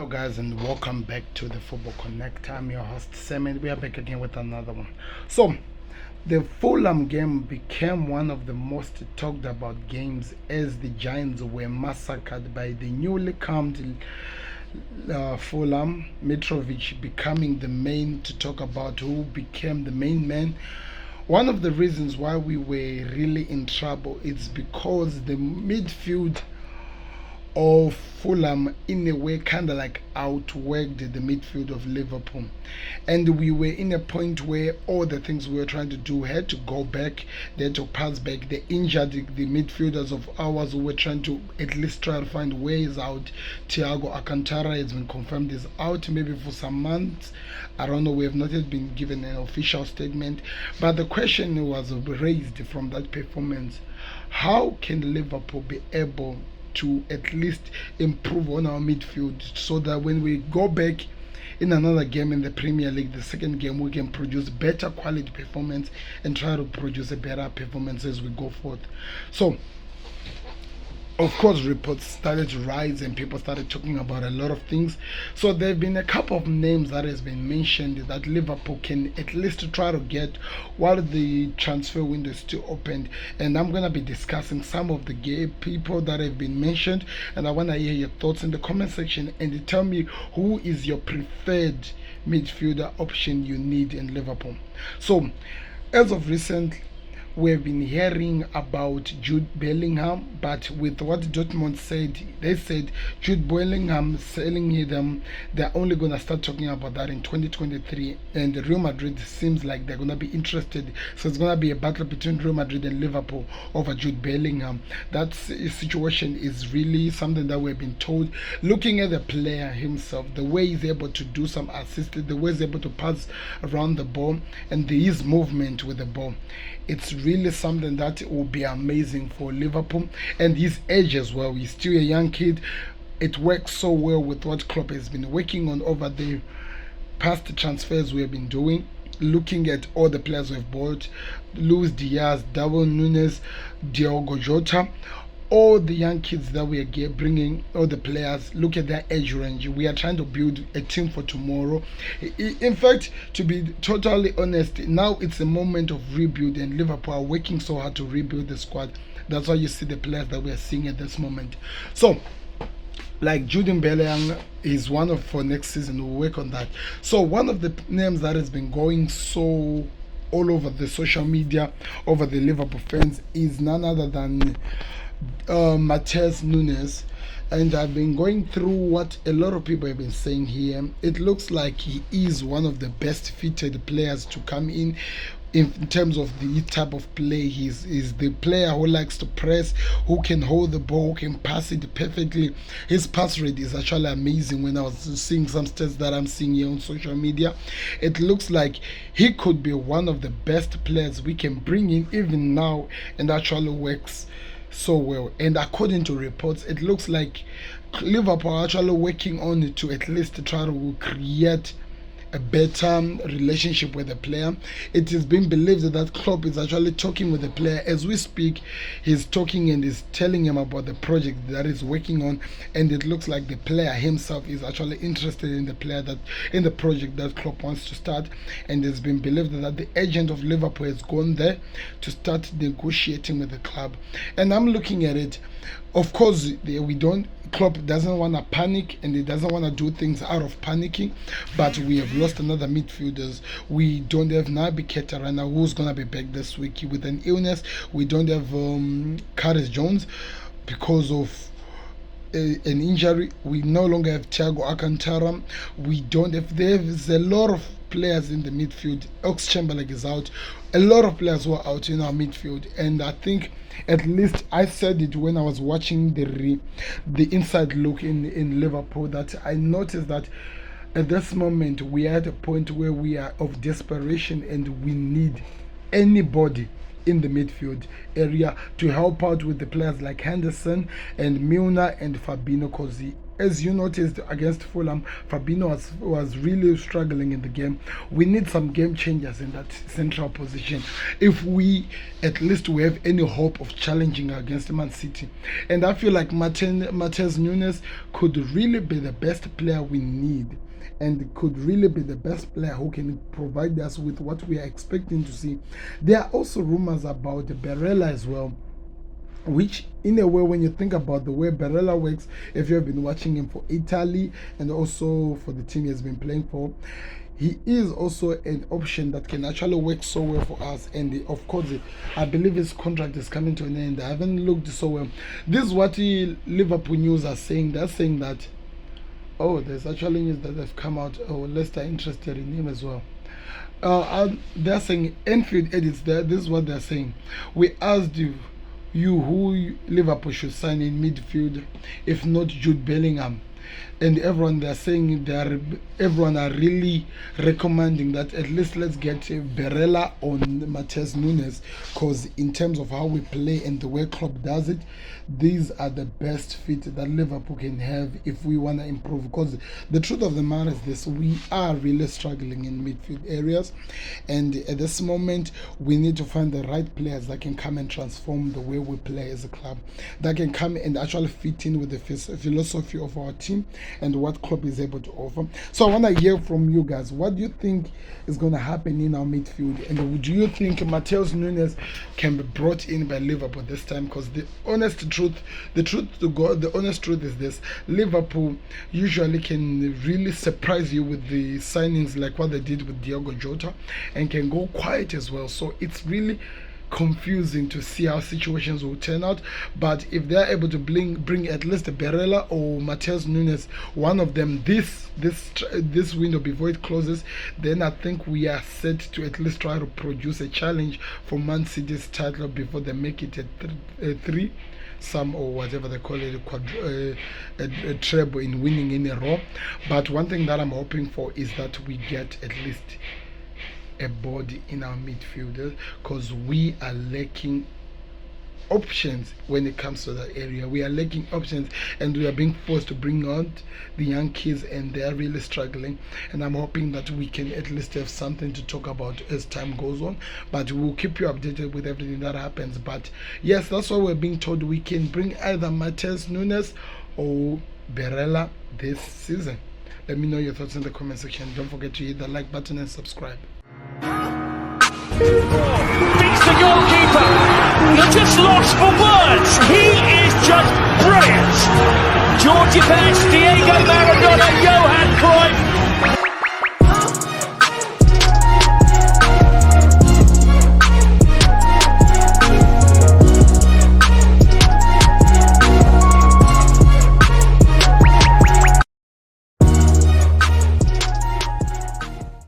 Hello guys, and welcome back to the Football Connect. I'm your host Sam, and we are back again with another one. So the Fulham game became one of the most talked about games as the Giants were massacred by the newly crowned Fulham. Mitrovic becoming the main to talk about, who became the main man. One of the reasons why we were really in trouble is because the midfield of Fulham in a way kind of like outworked the midfield of Liverpool, and we were in a point where all the things we were trying to do had to go back, they had to pass back. The injured the midfielders of ours who were trying to at least try to find ways out. Thiago Alcantara has been confirmed is out maybe for some months. I don't know, we have not yet been given an official statement, but the question was raised from that performance: how can Liverpool be able to at least improve on our midfield so that when we go back in another game in the Premier League, the second game, we can produce better quality performance and try to produce a better performance as we go forth. So of course, reports started to rise and people started talking about a lot of things. So there have been a couple of names that has been mentioned that Liverpool can at least try to get while the transfer window is still open. And I'm going to be discussing some of the people that have been mentioned, and I want to hear your thoughts in the comment section, and you tell me who is your preferred midfielder option you need in Liverpool. So as of recent, we've been hearing about Jude Bellingham, but with what Dortmund said, they said Jude Bellingham selling them, they're only going to start talking about that in 2023, and Real Madrid seems like they're going to be interested. So it's going to be a battle between Real Madrid and Liverpool over Jude Bellingham. That situation is really something that we've been told. Looking at the player himself, the way he's able to do some assists, the way he's able to pass around the ball, and his movement with the ball, it's really something that will be amazing for Liverpool. And his age as well, he's still a young kid. It works so well with what Klopp has been working on over the past transfers we have been doing. Looking at all the players we've bought: Luis Diaz, Matheus Nunes, Diogo Jota, all the young kids that we are bringing, all the players, look at their age range. We are trying to build a team for tomorrow. In fact, to be totally honest, now it's a moment of rebuild, and Liverpool are working so hard to rebuild the squad. That's why you see the players that we are seeing at this moment. So like Jude Bellingham is one of, for next season we'll work on that. So one of the names that has been going so all over the social media, over the Liverpool fans, is none other than Matheus Nunes. And I've been going through what a lot of people have been saying here. It looks like he is one of the best fitted players to come in terms of the type of play. He's the player who likes to press, who can hold the ball, who can pass it perfectly. His pass rate is actually amazing. When I was seeing some stats that I'm seeing here on social media, it looks like he could be one of the best players we can bring in even now, and actually works so well. And according to reports, it looks like Liverpool are actually working on it to at least try to create a better relationship with the player. It is being believed that Klopp is actually talking with the player as we speak. He's talking and is telling him about the project that he's working on, and it looks like the player himself is actually interested in the project that Klopp wants to start. And it's been believed that the agent of Liverpool has gone there to start negotiating with the club. And I'm looking at it, of course, Klopp doesn't want to panic, and he doesn't want to do things out of panicking, but we have lost another midfielders. We don't have Naby Keita right now, who's going to be back this week with an illness. We don't have Curtis Jones because of an injury. We no longer have Thiago Alcantara. We don't have, there's a lot of players in the midfield. Ox-Chamberlain is out. A lot of players who are out in our midfield, and I think, at least I said it when I was watching the inside look in Liverpool, that I noticed that at this moment we are at a point where we are of desperation, and we need anybody in the midfield area to help out with the players like Henderson and Milner and Fabinho, because as you noticed against Fulham, Fabinho was really struggling in the game. We need some game changers in that central position if we at least we have any hope of challenging against Man City. And I feel like Matheus Nunes could really be the best player we need, and could really be the best player who can provide us with what we are expecting to see. There are also rumors about Barella as well, which in a way, when you think about the way Barella works, if you have been watching him for Italy and also for the team he has been playing for, he is also an option that can actually work so well for us. And of course, I believe his contract is coming to an end. I haven't looked so well. This is what Liverpool news are saying. They're saying that, oh, there's actually news that have come out. Oh, Leicester interested in him as well. They're saying Enfield edits there. This is what they're saying. We asked you who Liverpool should sign in midfield, if not Jude Bellingham. And everyone everyone are really recommending that at least let's get Barella on Matheus Nunes, because in terms of how we play and the way Klopp does it, these are the best fit that Liverpool can have if we want to improve. Because the truth of the matter is this: we are really struggling in midfield areas, and at this moment we need to find the right players that can come and transform the way we play as a club, that can come and actually fit in with the philosophy of our team and what Klopp is able to offer. So I want to hear from you guys. What do you think is going to happen in our midfield? And do you think Matheus Nunes can be brought in by Liverpool this time? Because the honest truth is this: Liverpool usually can really surprise you with the signings like what they did with Diogo Jota, and can go quiet as well. So it's really confusing to see how situations will turn out. But if they're able to bring at least a Barella or Matheus Nunes, one of them, this window before it closes, then I think we are set to at least try to produce a challenge for Man City's title before they make it a three some or whatever they call it, a treble in winning in a row. But one thing that I'm hoping for is that we get at least a body in our midfielders, because we are lacking options when it comes to that area. We are lacking options, and we are being forced to bring out the young kids, and they are really struggling. And I'm hoping that we can at least have something to talk about as time goes on, but we'll keep you updated with everything that happens. But yes, that's why we're being told we can bring either Matheus Nunes or Barella this season. Let me know your thoughts in the comment section. Don't forget to hit the like button and subscribe. Beats the goalkeeper. You're just lost for words. He is just brilliant. Georgie Best, Diego Maradona,